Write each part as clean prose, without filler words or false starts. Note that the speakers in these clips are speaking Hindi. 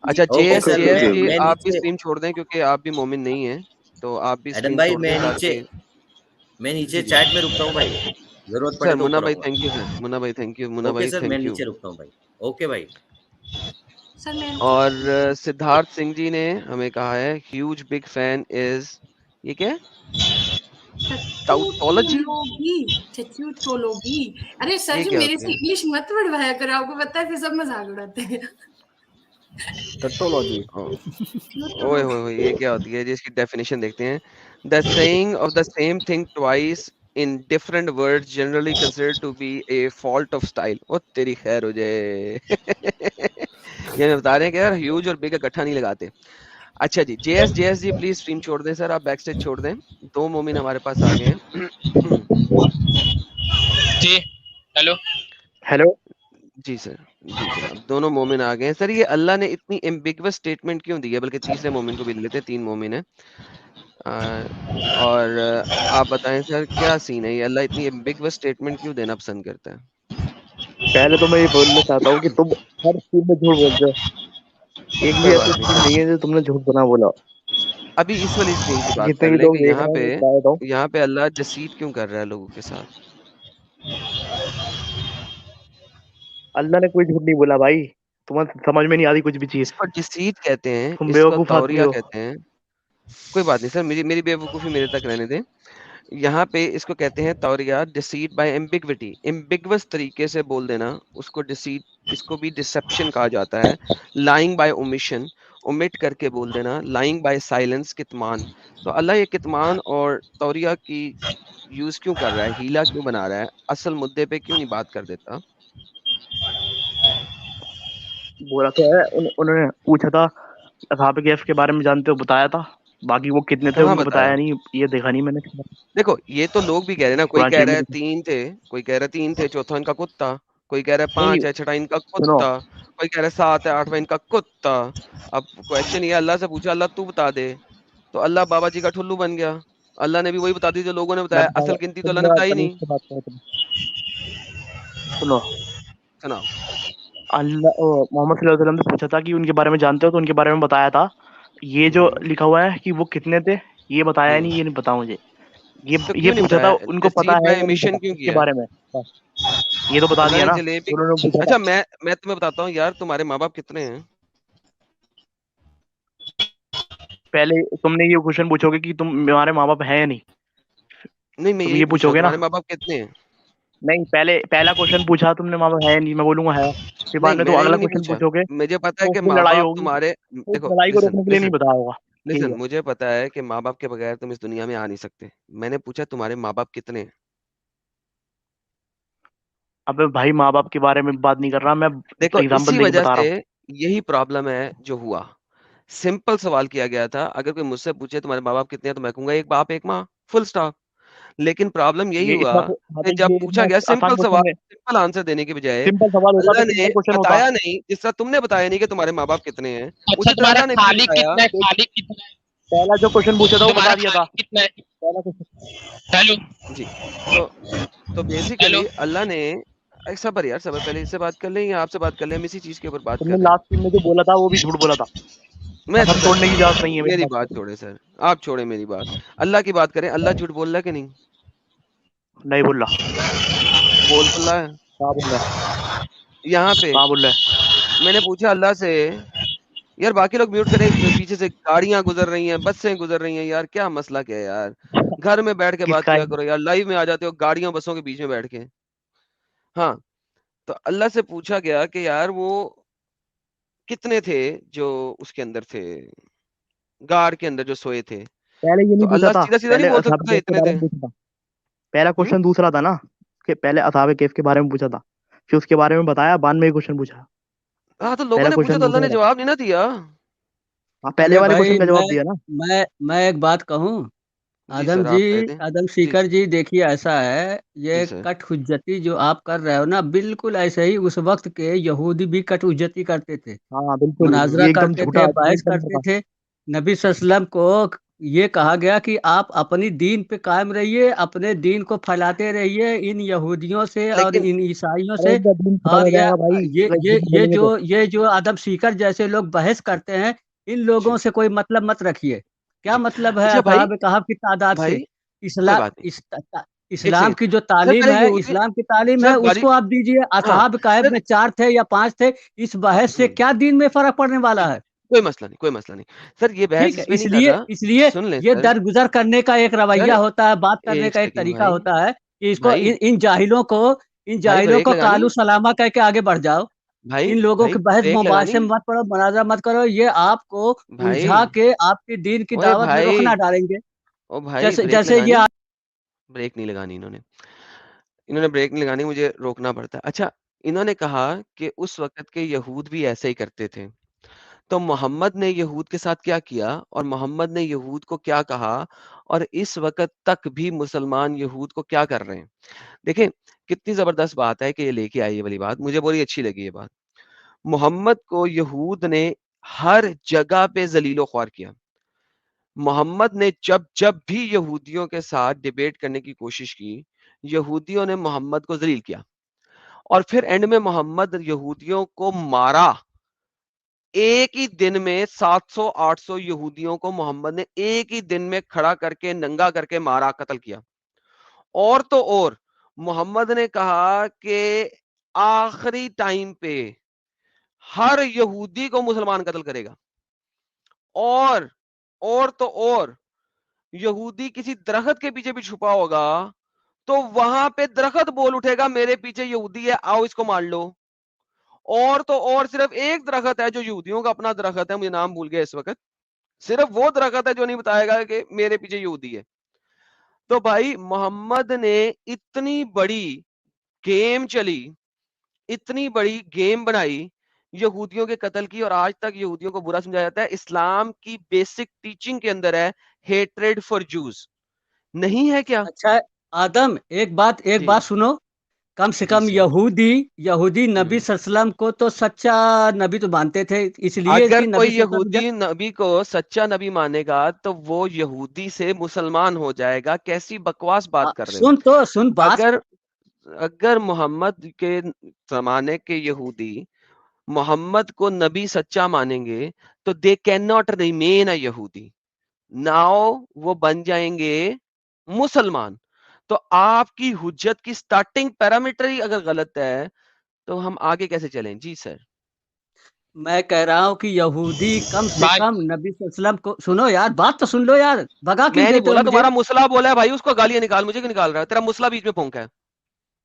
अच्छा ओके जेएस सर, जेएस जी मैं आप भी नीचे स्ट्रीम छोड़ दें क्योंकि आप भी मोमिन नहीं हैं, तो आप भी एडम स्ट्रीम भाई छोड़ दें ताकि मैं जी नीचे जी चैट में रुकता हूँ भाई, जरूरत पड़े सर तो मुन्ना ऊपर भाई आऊंगा। थैंक यू सर, मुन्ना भाई थैंक यू, मुन्ना ओके भाई सर, मैं थैंक यू। नीचे रुकता हूँ भाई। ओके भाई। सर मैं और सिद्धार्थ सिंह जी ने हमें कहा है ह्यूज बिग फैन इज, ये क्या है? टाउटोलॉजी, टोलोगी। अरे सर ये जी क्या मेरे होती से है? इंग्लिश मत बढ़वाया करो, आपको पता है फिर सब मजाक उड़ाते हैं। टट्टोलॉजी। ओए होए होए, ये क्या होती है जी? इसकी डेफिनेशन देखते हैं। The saying of the same thing twice in different words generally considered to be a fault of style. ओ तेरी खैर हो जाए। ये हमें बता रहे हैं कि यार ह्यूज और बिग इकट्ठा नहीं लगाते। अच्छा जी, जेएस जी प्लीज स्ट्रीम छोड़ दें सर, आप बैक स्टेज छोड़ दें। 2 मोमिन हमारे पास आ गए हैं। जी हेलो हेलो। जी सर, जी जनाब, दोनों मोमिन आ गए हैं। सर ये अल्लाह ने इतनी एम्बिगुअस स्टेटमेंट क्यों दी है? बल्कि तीसरे मोमिन को भी ले लेते हैं, 3 मोमिन हैं। और आप बताएं सर क्या सीन है? ये अल्लाह इतनी एम्बिगुअस स्टेटमेंट क्यों देना पसंद करता है? पहले तो मैं ये बोलना चाहता हूँ कि तुम हर चीज में झूठ बोलते हो। एक भी कोई ऐसी बात नहीं चीज सर, नहीं है जो तुमने झूठ बना बोला। अभी इस वाली स्ट्रीम की बात जितने कर भी लें लोग कि देख रहे हैं मैं बता देता हूँ, यहाँ पे अल्लाह डिसीट क्यों कर रहा है लोगों के साथ? अल्लाह ने कोई झूठ नहीं बोला भाई। तुम्हें समझ में नहीं आ रही कुछ भी चीज। इसको डिसीट कहते हैं, तुम इसको बेवकूफ आदमी तौरिया हो। कहते हैं। कोई बात नहीं सर, मेरी मेरी बेवकूफ़ी मेरे तक रहने दें। यहाँ पे इसको कहते हैं तौरिया, डिसीट बाय एम्बिग्विटी। एम्बिगुअस तरीके से बोल देना उसको डिसीट, इसको भी डिसेप्शन कहा जाता है। लाइंग बाय ओमिशन, ओमिट करके बोल देना। लाइंग बाय साइलेंस, कितमान। तो अल्लाह ये कितमान और तौरिया की यूज क्यों कर रहा है? हीला क्यों बना रहा है? असल मुद्दे पे क्यों नहीं बात कर देता? बोला तो है उन्होंने पूछा था असहाब कहफ के बारे में जानते हो, बताया था। बाकी वो कितने थे कहाँ उनको बताया बताया? नहीं, ये देखा नहीं मैंने। देखो ये तो लोग भी कह रहे हैं ना, कोई कुरान कह शरीफ रहा में है लिखा। 3 थे, कोई कह रहा है 3 थे, चौथा इनका कुत्ता। कोई कह रहा है नहीं 5 है, छठा इनका सुनो, कुत्ता। कोई कह रहा है 7 है, 8वां इनका कुत्ता। अब क्वेश्चन ये अल्लाह से पूछा, अल्लाह तू बता दे। तो अल्लाह बाबा जी का ठुल्लू बन गया। अल्लाह ने भी वही बता दी जो लोगों ने मैं बताया। बताऊंगा, असल गिनती तो तुम अल्लाह ने मेरा बताई तमीज नहीं। से बात करो। तुम सुनो, सुनाओ। अल्लाह मोहम्मद सल्लल्लाहु अलैहि वसल्लम से पूछा था कि उनके बारे में जानते हो, तो उनके बारे में बताया था। ये जो हम्म लिखा हुआ है कि वो कितने थे, ये बताया नहीं, हम्म ये नहीं पता मुझे। ये तो ये क्यों नहीं पूछा था बताया? उनको पता डिसीट है बाय या नहीं एमिशन पता क्यों इसके किया? बारे में, बस। ये तो बता अल्लाह दिया ने ना, जलेबी, उन्होंने पूछा था। अच्छा मैं तुम्हें बताता हूँ यार, तुम्हारे माँ बाप कितने हैं? पहले तुमने ये क्वेश्चन पूछोगे कि तुम हमारे माँ बाप हैं या नहीं, नहीं मैं तुम यही ये पूछ रहा हूँ, पूछोगे ना। तुम्हारे माँ बाप कितने हैं? नहीं, पहले पहला क्वेश्चन पूछा तुमने, माँ बाप है या नहीं, मैं बोलूंगा है। फिर बाद नहीं में तुम मैंने अगला ये नहीं क्वेश्चन पूछा। पूछोगे मुझे पता है तो कि उसमें माँ लड़ाई बाप होगी। तुम्हारे, तो उस देखो लड़ाई को लिसन रोकने के लिए नहीं लिसन बताया होगा। ठीक लिसन, है। मुझे पता है कि माँ बाप के बगैर तुम इस दुनिया में आ नहीं सकते। मैंने पूछा तुम्हारे माँ बाप कितने हैं? अबे भाई, माँ बाप के बारे में बात नहीं कर रहा मैं, देखो एग्जांपल इसी देके वजह बता रहा से हूँ। यही प्रॉब्लम है जो हुआ। सिंपल सवाल किया गया था, अगर कोई मुझसे पूछे तुम्हारे माँ बाप कितने हैं तो मैं कहूंगा एक बाप एक माँ, फुल स्टॉप। लेकिन प्रॉब्लम यही ये हुआ इतना हाँ, कि तो जब ये पूछा इतना गया आसान सिंपल सवाल, क्वेश्चन है। सिंपल आंसर देने के बजाय सिंपल सवाल होता तो अल्लाह ने सिंपल क्वेश्चन होता। बताया नहीं। जिस तरह तुमने बताया नहीं कि तुम्हारे माँ बाप कितने हैं, अच्छा उसी तरह तुम्हारा अल्लाह ने भी नहीं खालिक बताया। कितना है, खालिक कितना है, पहला जो क्वेश्चन पूछा था वो तुम्हारा बता दिया था। खालिक कितना है। पहला क्वेश्चन। हेलो जी, तो हेलो बेसिकली अल्लाह ने, सबर यार सबर, पहले इससे बात कर लें या आपसे बात कर लें? हम इसी चीज के ऊपर बात कर तुमने रहे हैं। लास्ट में जो बोला था वो भी झूठ बोला था। मैं कसम सर तोड़ने की इजाजत नहीं है मेरी मेरी बात बात से। छोड़े सर, आप छोड़े मेरी बात। अल्लाह की बात करें, अल्लाह झूठ बोल रहा है कि नहीं? नहीं बोल रहा। बोल तो रहा है। कहाँ बोल रहा है? यहाँ पे कहाँ बोल रहा है? मैंने पूछा अल्लाह से, यार बाकी लोग म्यूट करें, पीछे से गाड़ियां गुजर रही हैं, बसें गुजर रही हैं, यार क्या मसला क्या है यार? घर में बैठ के बात किसका है? किया करो यार, लाइव में आ जाते हो गाड़ियों बसों के बीच में बैठ के। हाँ, तो अल्लाह से पूछा गया कि यार वो कितने थे जो उसके अंदर थे, गार के अंदर जो सोए थे? पहले ये तो नहीं पूछा अल्लाह था। सीधा-सीधा नहीं पहले बोल असहाब सकता था कहफ के इतने बारे थे। में पूछा था। पहला हुँ? क्वेश्चन दूसरा था ना, कि पहले असहाब कहफ के बारे में पूछा था, फिर उसके बारे में बताया, बाद में क्वेश्चन पूछा। हाँ, तो लोगों पहला ने पूछा क्वेश्चन तो अल्लाह दूसरा ने था। जवाब नहीं ना दिया। हाँ, पहले अरे वाले भाई क्वेश्चन का जवाब दिया ना। मैं एक बात कहूँ। जी सर, आप कह दें। आदम जी सीकर सर, जी, देखिए ऐसा है, जी ये सर। कट हुज्जती जो आप कर रहे हो ना, बिल्कुल ऐसे ही उस वक्त के यहूदी भी कट हुज्जती करते थे, हाँ बिल्कुल, मुनाजरा ये एकदम करते झूठा थे, आदमी है, बहस एकदम करते झूठा। थे। नबी सल्लल्लाहु अलैहि वसल्लम को ये कहा गया कि आप अपनी दीन पे कायम रहिए, अपने दीन को फैलाते रहिए इन यहूदियों से और लेकिन इन ईसाइयों अरे से। इनका दिन खत्म और हो जाएगा भाई, ये अगर ये झूठ ये बोलेंगे तो। जो ये जो आदम सीकर जैसे लोग बहस करते हैं, इन लोगों जी से कोई मतलब मत रखिए। क्या जी। मतलब है अच्छा भाई, असहाब कहफ की तादाद भाई से? कोई इस्लाम बात नहीं, एक इस्लाम सेकंड। की जो सर तालीम पहले है, यहूदी, इस्लाम की तालीम सर है, बारी, उसको आप दीजिए। हाँ असहाब कहफ सर, में 4 थे या 5 थे, इस बहस से क्या दीन में फर्क पड़ने वाला जी है? कोई मसला नहीं, कोई मसला नहीं। सर ये बहस ठीक है, इस पे नहीं कर इसलिए रहा, इसलिए सुन ले ये सर। दरगुजर करने का एक सर रवैया होता है, बात करने एक का एक सेकंड तरीका भाई, होता है कि इसको भाई इन भाई जाहिलों ब्रेक को लगानी, कालू सलामा कह के आगे बढ़ जाओ। भाई इन लोगों भाई की बहस ब्रेक मुबासे लगानी, मत पढ़ो, मुनाजरा मत करो, ये आपको भाई उलझा के आपकी दीन की ओए दावत में भाई, रुखना डालेंगे। ओ भाई जैसे ब्रेक जैसे लगानी, ये ब्रेक नहीं लगानी इन्होंने, इन्होंने ब्रेक नहीं लगानी, मुझे रोकना पड़ता है। अच्छा, इन्होंने कहा कि उस वक़्त के यहूद भी ऐसे ही करते थे। तो मोहम्मद ने यहूद के साथ क्या किया और मोहम्मद ने यहूद को क्या कहा और इस वक़्त तक भी मुसलमान यहूद को क्या कर रहे हैं। देखें, कितनी ज़बरदस्त बात है कि ये लेके आई ये वाली बात, मुझे बड़ी अच्छी लगी ये बात। मोहम्मद को यहूद ने हर जगह पे ज़लील-ओ-ख्वार किया। मोहम्मद ने जब भी यहूदियों के साथ डिबेट करने की कोशिश की, यहूदियों ने मोहम्मद को ज़लील किया और फिर एंड में मोहम्मद यहूदियों को मारा। एक ही दिन में 700-800 यहूदियों को मोहम्मद ने एक ही दिन में खड़ा करके, नंगा करके मारा, कत्ल किया। और तो और, मोहम्मद ने कहा कि आखिरी टाइम पे हर यहूदी को मुसलमान कत्ल करेगा। और तो और, यहूदी किसी दरख्त के पीछे भी छुपा होगा, तो वहां पे दरख्त बोल उठेगा, मेरे पीछे यहूदी है, आओ इसको मार लो। और तो और, सिर्फ एक दरख्त है जो यहूदियों का अपना दरख्त है, मुझे नाम भूल गया इस वक्त, सिर्फ वो दरख्त है जो नहीं बताएगा कि मेरे पीछे यहूदी है। तो भाई मोहम्मद ने इतनी बड़ी गेम चली, इतनी बड़ी गेम बनाई, यहूदियों के कत्ल की, और आज तक यहूदियों को बुरा समझा जाता है। इस्लाम की बेसिक टीचिंग के अंदर है हेट्रेड फॉर जूस, नहीं है क्या? अच्छा आदम, एक जी बात सुनो। कम से जी कम सर। यहूदी नबी हम्म। सल्लल्लाहु अलैहि वसल्लम को तो सच्चा नबी तो मानते थे, इसलिए अगर कि कोई नबी सल्लल्लाहु अलैहि यहूदी नबी को सच्चा नबी मानेगा तो वो यहूदी से मुसलमान हो जाएगा। कैसी बकवास बात कर रहे हो? सुन बात। अगर अगर मोहम्मद के जमाने के यहूदी मोहम्मद को नबी सच्चा मानेंगे तो they can not remain a यहूदी, नाउ वो बन जाएंगे मुसलमान। तो आपकी हुज्जत की स्टार्टिंग पैरामीटर ही अगर गलत है तो हम आगे कैसे चलें? जी सर। मैं कह रहा हूँ कि यहूदी कम से बात कम नबी सल्लल्लाहु अलैहि वसल्लम को सुनो यार, बात तो सुन लो यार, भगा क्यों मैं नहीं देते हो बोला, मुझे? तुम्हारा मुसला बोला है भाई, उसको गालियां निकाल, मुझे क्यों निकाल रहा है? तेरा मुसला बीच में फूंका है।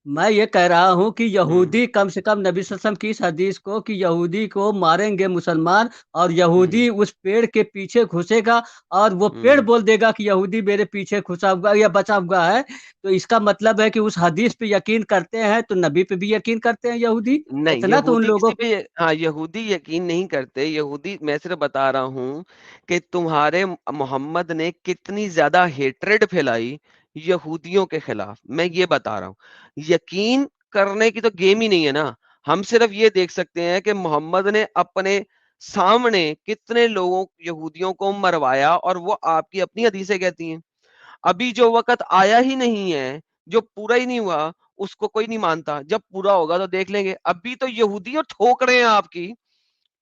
मैं ये कह रहा हूँ कि हम्म यहूदी कम से कम नबी सल्लल्लाहु अलैहि वसल्लम की इस हदीस को कि यहूदी को मारेंगे मुसलमान, और हम्म यहूदी उस पेड़ के पीछे घुसेगा, और वो पेड़ हम्म। बोल देगा कि यहूदी मेरे पीछे घुसा हुआ या बचा हुआ है। तो इसका मतलब है कि उस हदीस पे यकीन करते हैं तो नबी पे भी यकीन करते हैं यहूदी। नहीं, इतना तो उन यहूदी लोगों किसी पे हाँ, यहूदी यकीन नहीं करते। यहूदी, मैं सिर्फ बता रहा हूँ कि तुम्हारे मोहम्मद ने कितनी ज़्यादा हेट्रेड फैलाई यहूदियों के खिलाफ, मैं ये बता रहा हूँ। यकीन करने की तो गेम ही नहीं है ना। हम सिर्फ ये देख सकते हैं कि मोहम्मद ने अपने सामने कितने लोगों यहूदियों को मरवाया, और वो आपकी अपनी हदीसें कहती हैं। अभी जो वक़्त आया ही नहीं है, जो पूरा ही नहीं हुआ, उसको कोई नहीं मानता। जब पूरा होगा तो देख लेंगे। अभी तो यहूदियों ठोक रहे हैं आपकी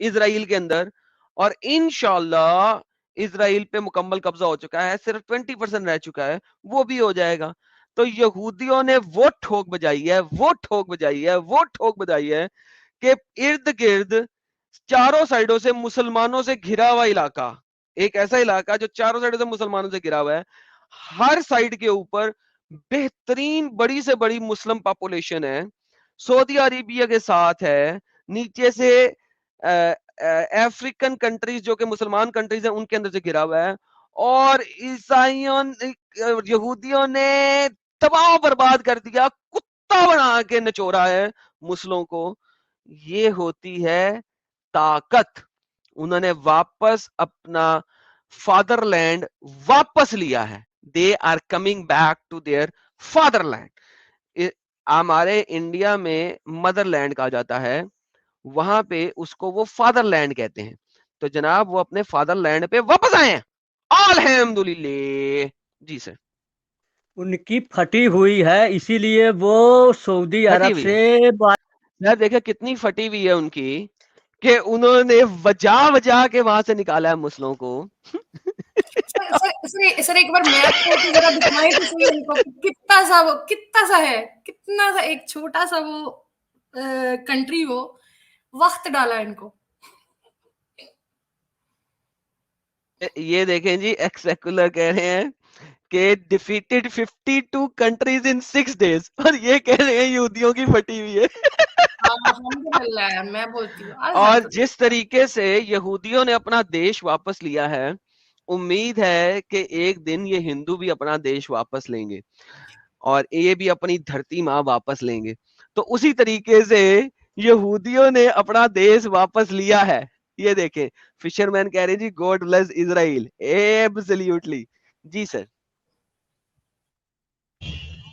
इज़राइल के अंदर, और इंशाअल्लाह इज़राइल पे मुकम्मल कब्जा हो चुका है, सिर्फ 20% रह चुका है, वो भी हो जाएगा। तो यहूदियों ने वो ठोक बजाई है, वो ठोक बजाई है, वो ठोक बजाई है कि इर्द-गिर्द चारों साइडों से मुसलमानों से घिरा हुआ इलाका, एक ऐसा इलाका जो चारों साइडों से मुसलमानों से घिरा हुआ है। हर साइड के ऊपर बेहतरीन बड़ी से बड़ी मुस्लिम पॉपुलेशन है, सऊदी अरेबिया के साथ है, नीचे से अफ्रीकन कंट्रीज जो कि मुसलमान कंट्रीज हैं उनके अंदर से घिरा हुआ है, और ईसाइयों यहूदियों ने तबाह बर्बाद कर दिया, कुत्ता बना के नचोड़ा है मुस्लिमों को। ये होती है ताकत। उन्होंने वापस अपना फादरलैंड वापस लिया है। They are coming back to their fatherland. हमारे इंडिया में मदरलैंड कहा जाता है, वहां पे उसको वो फादरलैंड कहते हैं। तो जनाब वो अपने फादरलैंड पे वापस आए हैं। अल्हम्दुलिल्लाह। जी सर। उनकी फटी हुई है, इसीलिए वो सऊदी फटी अरब हुई से सर, देखिए कितनी फटी हुई है उनकी कि उन्होंने वजा के वहां से निकाला है मुस्लिमों को। सर एक बार मैप करके जरा दिखाएं तो सही उनको कितना सा है, कितना सा एक छोटा सा वो कंट्री वो वक्त डाला इनको। ये देखें जी, एक्सेकुलर कह रहे हैं कि डिफीटेड 52 कंट्रीज इन 6 डेज, और ये कह रहे हैं यहूदियों की फटी हुई है। अल्हम्दुलिल्लाह, मैं बोलती हूँ और अल्हम्दुलिल्लाह। जिस तरीके से यहूदियों ने अपना देश वापस लिया है, उम्मीद है कि एक दिन ये हिंदू भी अपना देश वापस लेंगे और ये भी अपनी धरती माँ वापस लेंगे। तो उसी तरीके से यहूदियों ने अपना देश वापस लिया है। ये देखें, फिशरमैन कह रहे हैं जी, गॉड ब्लेस इजराइल। एब्सोल्युटली। जी सर।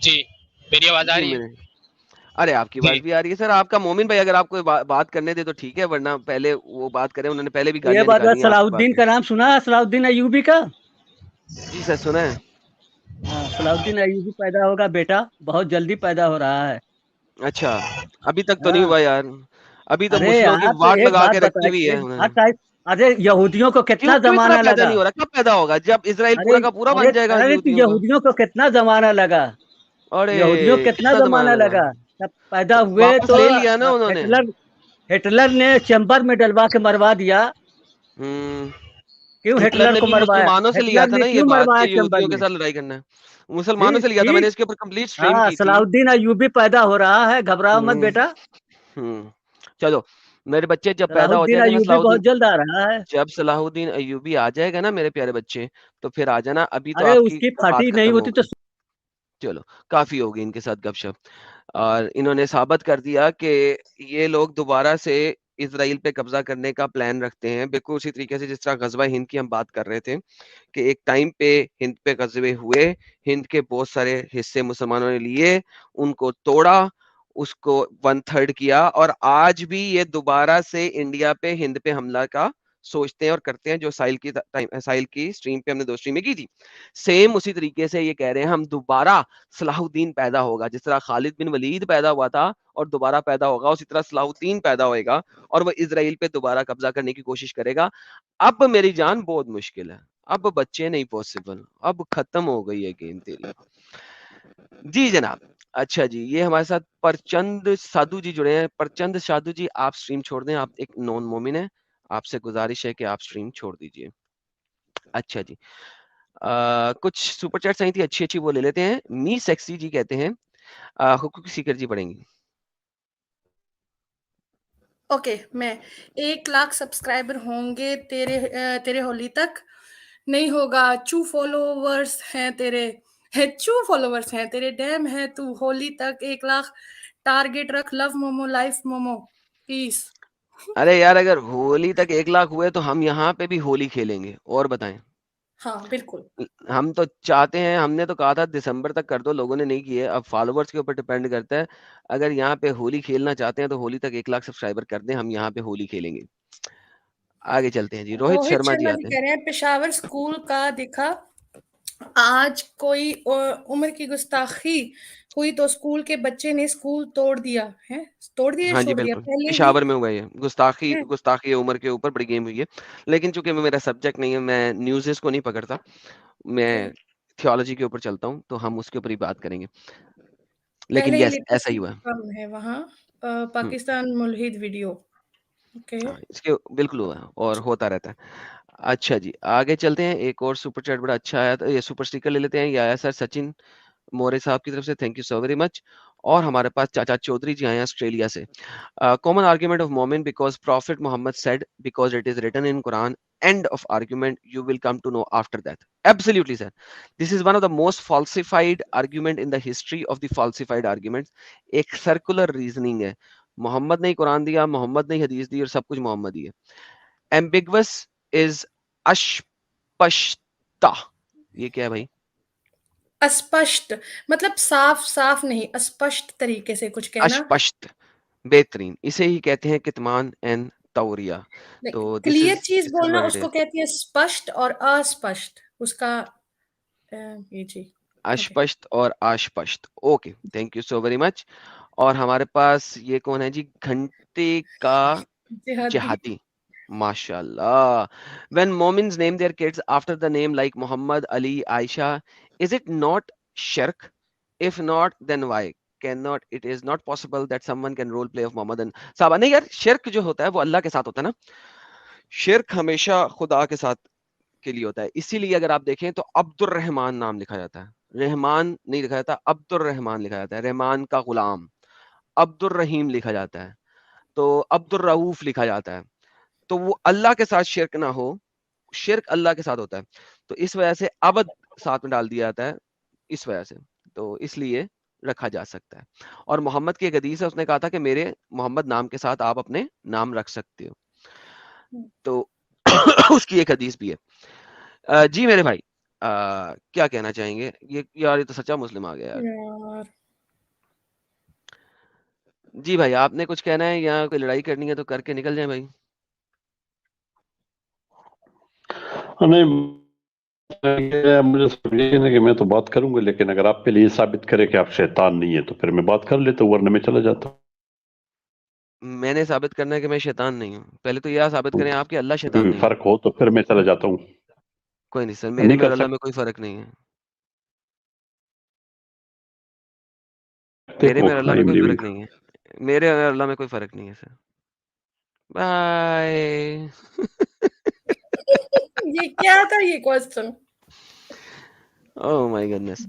जी, मेरी आवाज आ जी रही है? मेरे, अरे आपकी जी। आवाज भी आ रही है सर। आपका मोमिन भाई, अगर आपको बात करने दे तो ठीक है, वरना पहले वो बात करें। उन्होंने पहले भी ये गालियां बात निकाली हैं आपकी बात सलाउद्दीन पे। का नाम सुना है, सलाउद्दीन अयूबी का? जी सर, सुना है। हाँ, सलाउद्दीन अयूबी पैदा होगा बेटा, बहुत जल्दी पैदा हो रहा है। अच्छा, अभी तक तो नहीं हाँ, हुआ यार। अभी तो अरे मुस्लिमों की यार तो वाट एक लगा बात के रखी हुई बताइए, है एक उन्होंने। बात अरे यहूदियों को क्यों कितना क्यों इतना जमाना पैदा लगा? नहीं हो रहा? कब पैदा होगा? जब इजराइल अरे पूरा का पूरा अरे बन जाएगा अरे तो यहूदियों का। यहूदियों को कितना जमाना लगा? अरे यहूदियों को कितना कितना जमाना जमाना लगा? लगा? जब पैदा तो हुए वापस तो ले लिया ना उन्होंने। हिटलर हिटलर ने चैम्बर में डलवा के मरवा दिया। हम्म। क्यों हिटलर हिटलर ने को भी मरवाया? मुसलमानों से लिया हिटलर था ने ना ये क्यों बात, मरवाया कि चैम्बर यहूदियों के में? साथ लड़ाई करना है। मुसलमानों ठीक से लिया था, ठीक। मैंने इसके ऊपर कंप्लीट स्ट्रीम हाँ, की थी। सलाउद्दीन अयूबी पैदा हो रहा है, घबराओ मत हम्म। बेटा। हम्म। चलो, मेरे बच्चे जब पैदा हो सलाहुद्दीन जाएंगे ना, अयूबी बहुत सलाहुद्दीन, जल्द आ रहा है। जब सलाहुद्दीन अयूबी आ जाएगा ना मेरे प्यारे बच्चे, तो फिर आ जाना। अभी तो अरे आपकी उसकी बात फटी नहीं खत्म हो होती तो गई। चलो, काफी होगी इनके साथ गपशप। और इन्होंने साबित कर दिया कि ये लोग दोबारा से इजराइल पे कब्जा करने का प्लान रखते हैं, बिल्कुल उसी तरीके से जिस तरह गजवा हिंद की हम बात कर रहे थे कि एक टाइम पे हिंद पे गजवे हुए, हिंद के बहुत सारे हिस्से मुसलमानों ने लिए, उनको तोड़ा, उसको 1/3 किया, और आज भी ये दोबारा से इंडिया पे, हिंद पे हमला का सोचते हैं और करते हैं, जो साहिल की स्ट्रीम पे हमने 2 स्ट्रीमें की थी। सेम उसी तरीके से ये कह रहे हैं हम दोबारा सलाहुद्दीन पैदा होगा, जिस तरह खालिद बिन वलीद पैदा हुआ था और दोबारा पैदा होगा, उसी तरह सलाहुद्दीन पैदा होएगा और वो इजराइल पे दोबारा कब्जा करने की कोशिश करेगा। अब मेरी जान बहुत मुश्किल है, अब बच्चे नहीं पॉसिबल, अब खत्म हो गई है गेम तेरी। जी जनाब। अच्छा जी, ये हमारे साथ परचंद साधु जी जुड़े हैं। परचंद साधु जी, आप स्ट्रीम छोड़ दें, आप एक नॉन मोमिन है, आपसे गुजारिश है कि आप स्ट्रीम छोड़ दीजिए। अच्छा जी, कुछ सुपर चैट्स आई थी अच्छी अच्छी, वो ले लेते हैं। मी सेक्सी जी कहते हैं, हुकूक सीकर जी पढ़ेंगी। ओके, मैं 1 लाख सब्सक्राइबर होंगे तेरे होली तक, नहीं होगा। चू फॉलोवर्स हैं तेरे, डैम है तू होली तक 1 लाख टारगेट रख। Love momo, life momo, peace. अरे यार, अगर होली तक 1 लाख हुए तो हम यहाँ पे भी होली खेलेंगे, और बताएं। हाँ बिल्कुल। हम तो चाहते हैं, हमने तो कहा था दिसंबर तक कर दो, लोगों ने नहीं किए। अब फॉलोवर्स के ऊपर डिपेंड करता है। अगर यहाँ पे होली खेलना चाहते हैं तो होली तक 1 लाख सब्सक्राइबर कर दें, हम यहाँ पे होली खेलेंगे। आगे चलते हैं जी, रोहित रोहित शर्मा जी शर्मा जी आते हैं। कह रहे हैं पेशावर स्कूल का दिखा, आज कोई उम्र की गुस्ताखी हुई तो स्कूल के बच्चे ने स्कूल तोड़ दिया है, तोड़ दिया या हाँ जी, छोड़ दिया बिल्कुल, पहले ही पेशावर में हुआ ये गुस्ताखी। है। गुस्ताखी उम्र के ऊपर बड़ी गेम हुई है, लेकिन चूंकि मेरा सब्जेक्ट नहीं है, मैं न्यूज़ को नहीं पकड़ता, मैं थियोलॉजी के ऊपर चलता हूँ, तो हम उसके ऊपर ही बात करेंगे। लेकिन पहले ही यस, ऐसा ही लिटरेसी हुआ है। कम है वहाँ। पाकिस्तान मुल्हिद वीडियो। ओके। हाँ, इसके बिल्कुल हुआ है और होता रहता है। अच्छा जी, आगे चलते हैं। एक और सुपर चैट बड़ा अच्छा आया, तो ये सुपर स्टिकर ले लेते हैं। ये आया सर सचिन मोरे साहब की तरफ से, thank you so very much. और हमारे पास चाचा चौधरी जी आए हैं ऑस्ट्रेलिया से। Common argument of momin because prophet Muhammad said because it is written in Quran, end of argument, you will come to know after that. Absolutely sir, this is one of the most falsified argument in the history of the falsified arguments. एक circular reasoning है, मोहम्मद ने कुरान दिया, मोहम्मद ने हदीस दी, और सब कुछ मोहम्मद ही है। ambiguous is अस्पष्टता, ये क्या है भाई? अस्पष्ट मतलब साफ साफ नहीं, अस्पष्ट तरीके से कुछ कहना। अस्पष्ट, बेहतरीन, इसे ही कहते हैं कितमान एंड तौरिया। तो क्लियर चीज दिस इज बोलना व्हाट इट उसको इज। कहती है स्पष्ट और अस्पष्ट। उसका ये जी अस्पष्ट और आशपष्ट। Okay, thank you so very much. और हमारे पास ये कौन है जी? घंटे का जिहादी जिहादी। माशाल्लाह। When Mormons name their kids after the name like Muhammad, Ali, Aisha, is it not shirk? If not, then why? Cannot, it is not possible that someone can role play of Muhammad and साहब नहीं यार, शिर्क जो होता है वो अल्लाह के साथ होता है ना। शिर्क हमेशा खुदा के साथ के लिए होता है। इसीलिए अगर आप देखें तो अब्दुर रहमान नाम लिखा जाता है, रहमान नहीं लिखा जाता, अब्दुर रहमान लिखा जाता है। रहमान का गुलाम अब्दुर रहीम लिखा जाता है, तो अब्दुर रऊफ लिखा जाता है। तो वो अल्लाह के साथ शिर्क ना हो, शिर्क अल्लाह के साथ होता है, तो इस वजह से अबद साथ में डाल दिया जाता है, इस वजह से, तो इसलिए रखा जा सकता है। और मोहम्मद की एक हदीस है, उसने कहा था कि मेरे मोहम्मद नाम के साथ आप अपने नाम रख सकते हो, तो उसकी एक हदीस भी है। जी मेरे भाई, क्या कहना चाहेंगे? ये यार, ये तो सच्चा मुस्लिम आ गया यार। यार। जी भाई, आपने कुछ कहना है या कोई लड़ाई करनी है तो करके निकल जाए भाई। नहीं, मुझे समझिए ना कि मैं तो बात करूंगा, लेकिन अगर आप पहले ये साबित करें कि आप शैतान नहीं है तो फिर मैं बात कर लेता हूँ, वरना मैं चला जाता हूँ। मैंने साबित करना है कि मैं शैतान नहीं हूँ? पहले तो यह साबित करें आप कि अल्लाह शैतान कोई नहीं है। फर्क हो तो फिर मैं चला जाता हूँ। कोई नहीं सर, मेरे नहीं में और कर अल्लाह में कोई फर्क नहीं है। सकते मेरे हो में और अल्लाह में आई एम कोई लिविंग। फर्क नहीं है। मेरे और अल्लाह में कोई फर्क नहीं है सर। बाय। ये क्या था ये क्वेश्चन? Oh my goodness.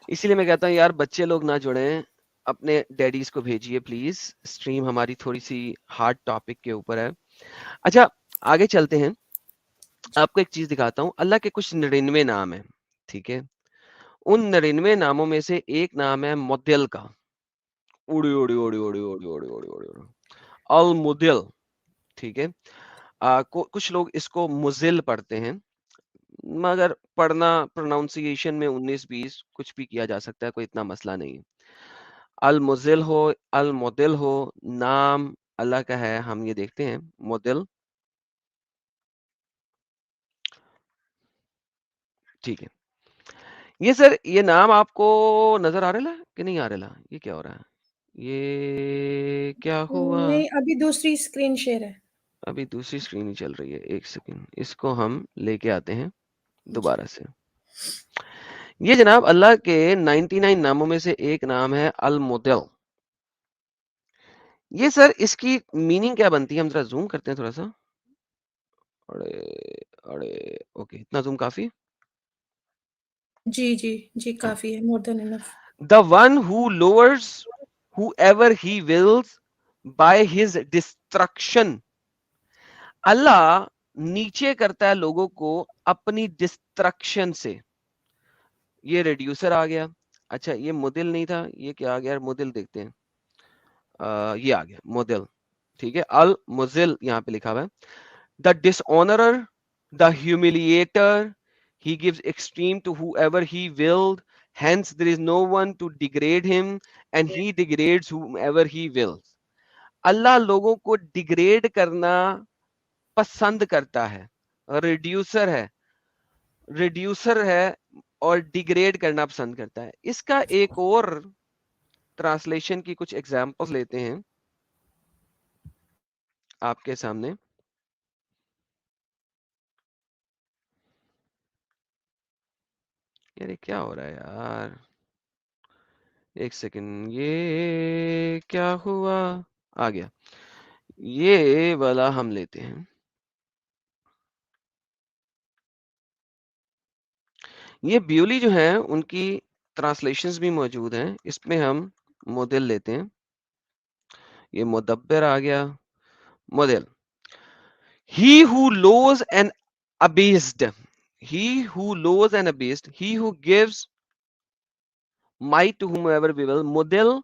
इसीलिए मैं कहता हूँ यार, बच्चे लोग ना जुड़ें, अपने डैडीज को भेजिए प्लीज। स्ट्रीम हमारी थोड़ी सी हार्ड टॉपिक के ऊपर है। अच्छा, आगे चलते हैं। आपको एक चीज दिखाता हूँ। अल्लाह के कुछ 99 नाम है, ठीक है? उन 99 नामों में से एक नाम है मुद्दिल का। उड़ी उड़ी उड़ी उड़ी उड़ी उड़ी उड़ी उड़ी उड़ी, अल मुद्दिल, ठीक है? कुछ लोग इसको मुजिल पढ़ते हैं, मगर पढ़ना प्रोनाउंसिएशन में 19-20 कुछ भी किया जा सकता है, कोई इतना मसला नहीं है। अल मुजिल हो, अल मुदिल हो, नाम अल्लाह का है। हम ये देखते हैं, मुदिल, ठीक है। ये सर, ये नाम आपको नजर आ रहा है कि नहीं आ रहा? ये क्या हो रहा है? ये क्या हुआ? नहीं, अभी दूसरी स्क्रीन शेयर है। अभी दूसरी स्क्रीन ही चल रही है, एक सेकंड, इसको हम लेके आते हैं दोबारा से। ये जनाब अल्लाह के 99 नामों में से एक नाम है अल मुदिल। ये सर, इसकी मीनिंग क्या बनती है? हम जरा जूम करते हैं थोड़ा सा। अरे अरे, ओके, इतना जूम काफी। जी जी जी, काफी है, more than enough. The one who lowers whoever he wills by his destruction. अल्लाह नीचे करता है लोगों को अपनी डिस्ट्रक्शन से। ये रिड्यूसर आ गया। अच्छा, ये मुदिल नहीं था, ये क्या आ गया? मुदिल देखते हैं। ये आ गया मुदिल, ठीक है? अल मुजिल यहाँ पे लिखा हुआ है। The dishonourer, the humiliator, he gives extreme to whoever he willed, hence there is no one to degrade him and he degrades whomever he wills. अल्लाह लोगों को डिग्रेड करना पसंद करता है। रिड्यूसर है और डिग्रेड करना पसंद करता है। इसका एक और ट्रांसलेशन की कुछ एग्जांपल्स लेते हैं आपके सामने। यार, ये क्या हो रहा है यार? एक सेकंड, ये क्या हुआ? आ गया। ये वाला हम लेते हैं। ये ब्यूली जो है, उनकी ट्रांसलेशंस भी मौजूद हैं। इसमें हम मुदिल लेते हैं। ये मुदब्बिर आ गया। मुदिल, he who lows and abased, he who lows and abased, he who gives might to whomever we will. Mudil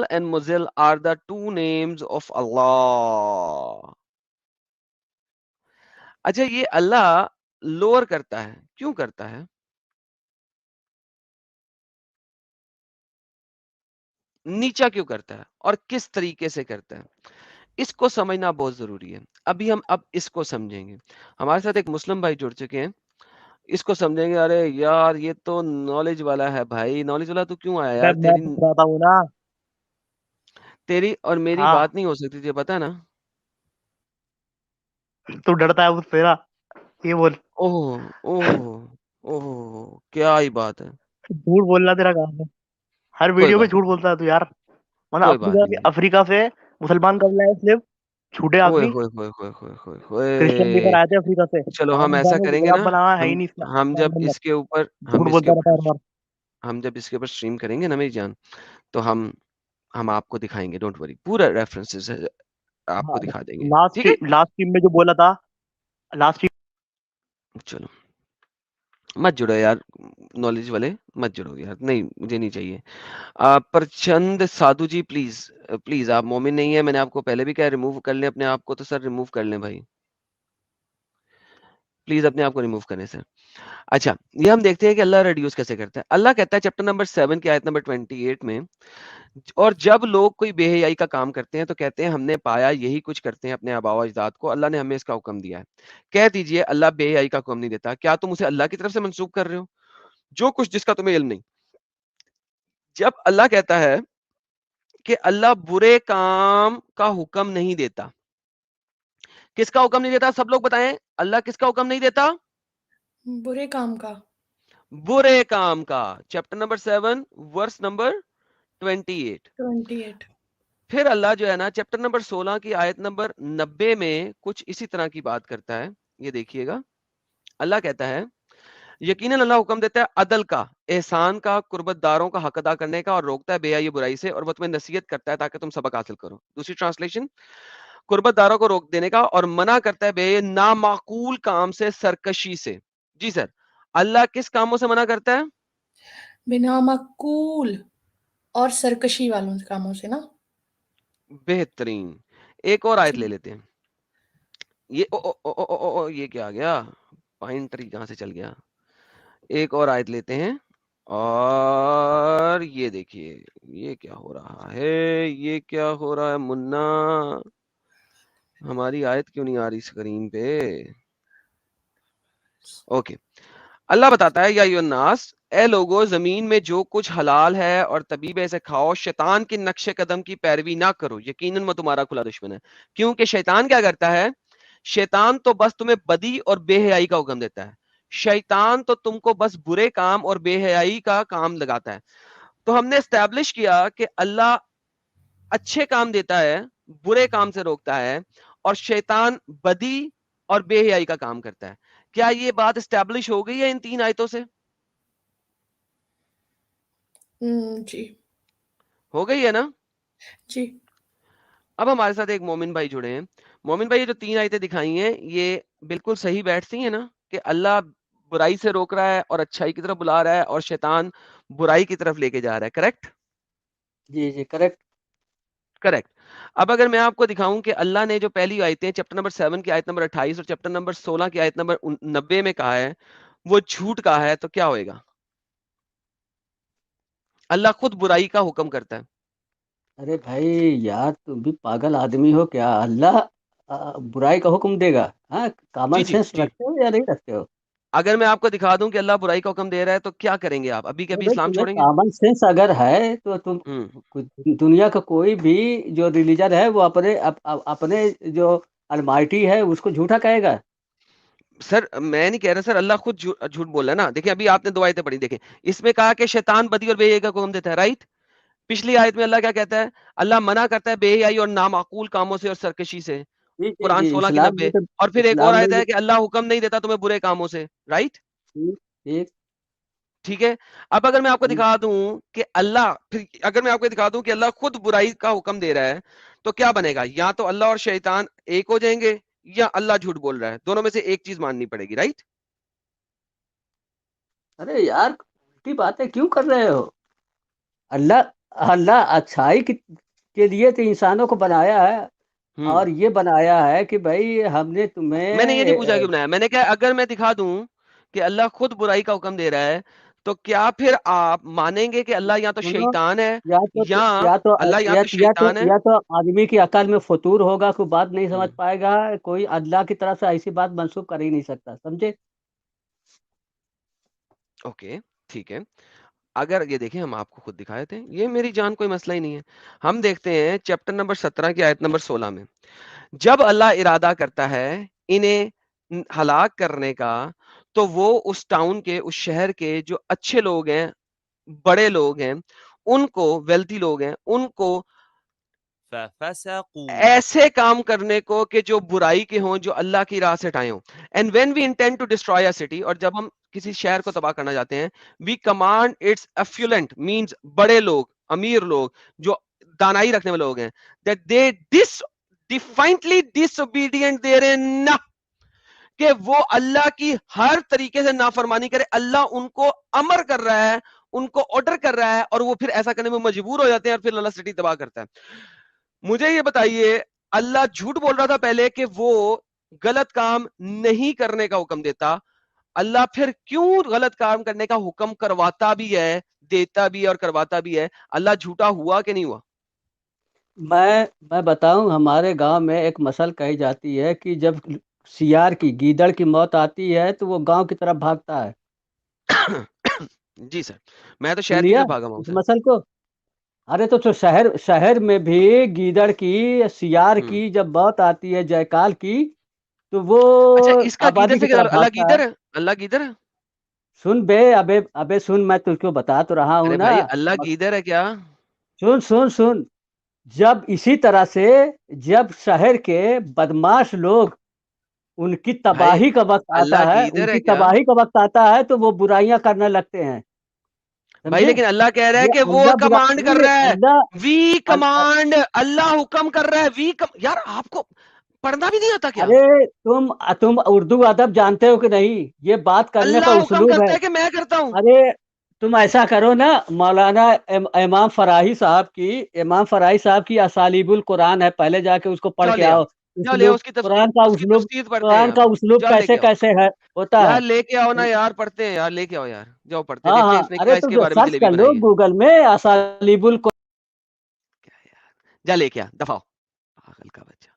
and Muzil are the two names of Allah. अच्छा, ये अल्लाह लोअर करता है, क्यों करता है? नीचा क्यों करता है और किस तरीके से करता है? इसको समझना बहुत जरूरी है। अभी हम इसको समझेंगे। हमारे साथ एक मुस्लिम भाई जुड़ चुके हैं, इसको समझेंगे, अरे यार ये तो नॉलेज वाला है भाई, नॉलेज वाला तू क्यों आया मैं यार? तेरी बताता हूँ ना। तेरी और मेरी हाँ, बात नहीं हो सकती, तुझे पता है ना? तू डरता है मुझसे ना, ये बोल। ओह ओह ओह, क्या ही बात है। झूठ बोलना तेरा काम है, हर कोई वीडियो में बात झूठ नहीं, बोलता है तू यार। मतलब कोई बात अफ्रीका नहीं भाई। अफ्रीका से मुसलमान कब लाए स्लेव? छूटे ओए आदमी, होए होए होए होए होए क्रिश्चियन होए। लेकर आए थे अफ्रीका से। चलो हम अमेरिका ऐसा ने करेंगे रब ना, बनाया है ही हम नहीं हम इस्लाम जब के अंदर। इसके ऊपर झूठ बोलता रहता है हर बार। हम जब इसके ऊपर स्ट्रीम करेंगे ना मेरी जान, तो हम आपको दिखाएंगे, डोंट वरी, पूरा रेफरेंसेस आपको हाँ, दिखा देंगे, ठीक लास्ट है? लास्ट टीम में जो बोला था, लास्ट चलो मत जुड़ो यार, नॉलेज वाले मत जुड़ो यार, नहीं मुझे नहीं चाहिए। प्रचंड साधु जी प्लीज, प्लीज, आप मोमिन नहीं है, मैंने आपको पहले भी कहा रिमूव कर लें अपने आप को, तो सर रिमूव कर लें भाई, प्लीज अपने आप को रिमूव करें सर। अच्छा, ये हम देखते हैं कि अल्लाह रिड्यूस कैसे करता है। अल्लाह कहता है चैप्टर नंबर 7 की आयत नंबर 28 में, और जब लोग कोई बेहयाई का काम करते हैं तो कहते हैं हमने पाया यही कुछ करते हैं अपने आबाओ अजदाद को, अल्लाह ने हमें इसका हुक्म दिया है। कह दीजिए अल्लाह बेहयाई का हुक्म नहीं देता, क्या तुम उसे अल्लाह की तरफ से मंसूब कर रहे हो, जो कुछ जिसका तुम्हें इल्म नहीं? जब अल्लाह कहता है कि अल्लाह बुरे काम का हुक्म नहीं देता, किसका हुक्म नहीं देता? सब लोग बताएं, अल्लाह किसका हुक्म नहीं देता? बुरे काम का। बुरे काम का। Chapter number 7 verse number 28। 28। फिर अल्लाह जो है ना चैप्टर नंबर 16 की आयत नंबर 90 में कुछ इसी तरह की बात करता है, ये देखिएगा। अल्लाह कहता है यकीनन अल्लाह हुक्म देता है अदल का, एहसान का, कुर्बतदारों का हक अदा करने का, और रोकता है बेहयाई बुराई से, और वो तुम्हें नसीहत करता है ताकि तुम सबक हासिल करो। दूसरी ट्रांसलेशन, कुर्बतदारों को रोक देने का और मना करता है बे नामाकूल काम से, सरकशी से। जी सर, अल्लाह किस कामों से मना करता है? बिना मकूल और सरकशी वालों कामों से ना। बेहतरीन। एक और आयत जी। ले लेते हैं। ये ओ, ये क्या आ गया? पाइन ट्री कहां से चल गया? एक और आयत लेते हैं, और ये देखिए, ये क्या हो रहा है, ये क्या हो रहा है मुन्ना? हमारी आयत क्यों नहीं आ रही स्क्रीन पे? ओके, अल्लाह बताता है या नास, ए लोगो जमीन में जो कुछ हलाल है और तबीबे से खाओ, शैतान के नक्शे कदम की पैरवी ना करो, यकीनन वो तुम्हारा खुला दुश्मन है। क्योंकि शैतान क्या करता है? शैतान तो बस तुम्हें बदी और बेहयाई का हुक्म देता है। शैतान तो तुमको बस बुरे काम और बेहयाई का काम लगाता है। तो हमने एस्टैब्लिश किया कि अल्लाह अच्छे काम देता है, बुरे काम से रोकता है, और शैतान बदी और बेहयाई का काम करता है। क्या ये बात एस्टैब्लिश हो गई है इन 3 आयतों से? जी। हो गई है ना? जी। अब हमारे साथ एक मोमिन भाई जुड़े हैं। मोमिन भाई, ये जो 3 आयतें दिखाई हैं, ये बिल्कुल सही बैठती हैं ना कि अल्लाह बुराई से रोक रहा है और अच्छाई की तरफ बुला रहा है, और शैतान बुराई की तरफ लेके जा रहा है, करेक्ट? जी जी करेक्ट। करेक्ट। अब अगर मैं आपको दिखाऊं कि अल्लाह ने जो पहली आयतें चैप्टर नंबर 7 की आयत नंबर 28 और चैप्टर नंबर 16 की आयत नंबर 90 में कहा है, वो झूठ कहा है, तो क्या होएगा? अल्लाह खुद बुराई का हुक्म करता है। अरे भाई यार तुम भी पागल आदमी हो क्या? अल्लाह बुराई का हुक्म देगा? हाँ, जी कॉमन जी सेंस जी। रखते हो या नहीं रखते हो? अगर मैं आपको दिखा दूं कि अल्लाह बुराई का हुक्म दे रहा है, तो क्या करेंगे आप? अभी के अरे अभी भाई इस्लाम तुम्हें छोड़ेंगे? कॉमन सेंस अगर है तो तुम हम्म। दुनिया का कोई भी जो रिलीजन है वो अपने जो अलमाइटी है उसको झूठा कहेगा? सर मैं नहीं कह रहा सर, अल्लाह खुद झूठ बोल रहा है ना। देखिए अभी आपने 2 आयतें पढ़ी, देखें, इसमें कहा कि शैतान बदी और बेहयाई का हुक्म देता है, राइट? पिछली आयत में अल्लाह क्या कहता है? अल्लाह मना करता है बेहयाई और नामाकूल कामों से और सरकशी से, जी जी कुरान जी 16 की इस्लाम में 90। तो और फिर एक और इस्लाम में आयत है कि अल्लाह हुक्म नहीं देता तुम्हें बुरे कामों से, राइट? ठीक ठीक। ठीक है। अब अगर मैं आपको ठीक। दिखा दूं कि अगर मैं आपको दिखा दूं कि अल्लाह खुद बुराई का हुक्म दे रहा है, तो क्या बनेगा? या तो अल्लाह और शैतान एक हो जाएंगे, या अल्लाह झूठ बोल रहा है, दोनों में से एक चीज माननी पड़ेगी, राइट? अरे यार उल्टी बातें क्यों कर रहे हो? अल्लाह अल्लाह के लिए तो इंसानों को बनाया है, हम्म। और ये बनाया है कि भाई हमने मैंने ये नहीं पूछा तुम्हें क्यों बनाया, मैंने क्या, अगर मैं दिखा दूं कि अल्लाह खुद बुराई का हुक्म दे रहा है, तो क्या फिर आप मानेंगे कि अल्लाह या तो सुनो, शैतान है, या तो या या तो अल्लाह या या, तो या तो शैतान है? या तो आदमी की अकल में फतूर होगा, कोई बात नहीं समझ हम्म। पाएगा, कोई अल्लाह की तरफ से ऐसी बात मंसूब कर ही नहीं सकता, समझे? ओके, ठीक है। अगर ये देखें, हम आपको खुद दिखाए थे, ये मेरी जान कोई मसला ही नहीं है। हम देखते हैं चैप्टर नंबर 17 की आयत नंबर 16 में, जब अल्लाह इरादा करता है इन्हें हलाक करने का, तो वो उस टाउन के, उस शहर के जो अच्छे लोग हैं, बड़े लोग हैं, उनको, वेल्थी लोग हैं, उनको फफसकू ऐसे काम करने को कि जो बुराई के हों, जो अल्लाह की राह से हटाए हों। And when we intend to destroy a city, और जब हम किसी शहर को तबाह करना चाहते हैं, we command its affluent, means बड़े लोग, अमीर लोग, जो दानाई रखने वाले लोग हैं, दैट दे डिफाइंटली डिसोबीडिएंट देयरइन, कि वो अल्लाह की हर तरीके से नाफरमानी करे। अल्लाह उनको अमर कर रहा है, उनको ऑर्डर कर रहा है, और वो फिर ऐसा करने में मजबूर हो जाते हैं, और फिर अल्लाह सिटी तबाह करता है। मुझे ये बताइए, अल्लाह झूठ बोल रहा था पहले कि वो गलत काम नहीं करने का हुक्म देता, अल्लाह फिर क्यों गलत काम करने का हुक्म करवाता भी है, देता भी है और करवाता भी है? अल्लाह झूठा हुआ कि नहीं हुआ? मैं बताऊं, हमारे गांव में एक मसल कही जाती है कि जब सियार की, गीदड़ की मौत आती है तो वो गांव की तरफ भागता है। जी सर, मैं तो शहर सुन की लिया तरफ भागा हूं इस सर। मसल को? अरे तो शहर शहर में भी गीदड़ की, सियार हम्म। की जब मौत आती है, जयकाल की, तो वो अच्छा, इसका गीदर आबादी की से क्या तरफ ताल्लुक? अल्लाह भागता है। गीदर है? अल्लाह गीदर है? सुन बे, अबे अबे सुन, मैं तुझको बता तो रहा हूँ अरे ना। भाई, अल्लाह गीदर है क्या? सुन सुन सुन, जब इसी तरह से, जब शहर के बदमाश लोग, उनकी भाई, तबाही का वक्त आता अल्लाह है, गीदर है उनकी क्या? तबाही का वक्त आता है तो वो बुराइयां करने लगते हैं। भाई, समझे? लेकिन अल्लाह कह रहा है ये कि वो अल्लाह बुरा, कमांड कर नहीं, रहा है। Allah we all, a- command, अल्लाह हुक्म कर रहा है। यार, आपको पढ़ना भी नहीं आता क्या? अरे तुम उर्दू अदब जानते हो कि नहीं? ये बात करने का अल्लाह हुक्म उस्लूब है। करता है कि मैं करता हूं। अरे तुम ऐसा करो ना, मौलाना इमाम फराही साहब की, असालीबुल कुरान है, पहले जाके उसको पढ़ जाओ के ले आओ, आओ। जाओ ले आओ, उस्लूब, कुरान का उसकी उस्लूब, तफसीर पढ़ते हैं कुरान यार। का उस्लूब जाओ कैसे लेके आओ कैसे है, होता यार, है। लेके आओ ना यार, पढ़ते हैं यार, लेके आओ यार, जाओ पढ़ते हैं, हाँ देखते हैं हाँ, इसने अरे क्या तो इसके जो बारे में सर्च जलेबी कर लो बनाई है। गूगल में, असालीबुल क्या यार, जा लेके आ, दफाओ, पागल का बच्चा।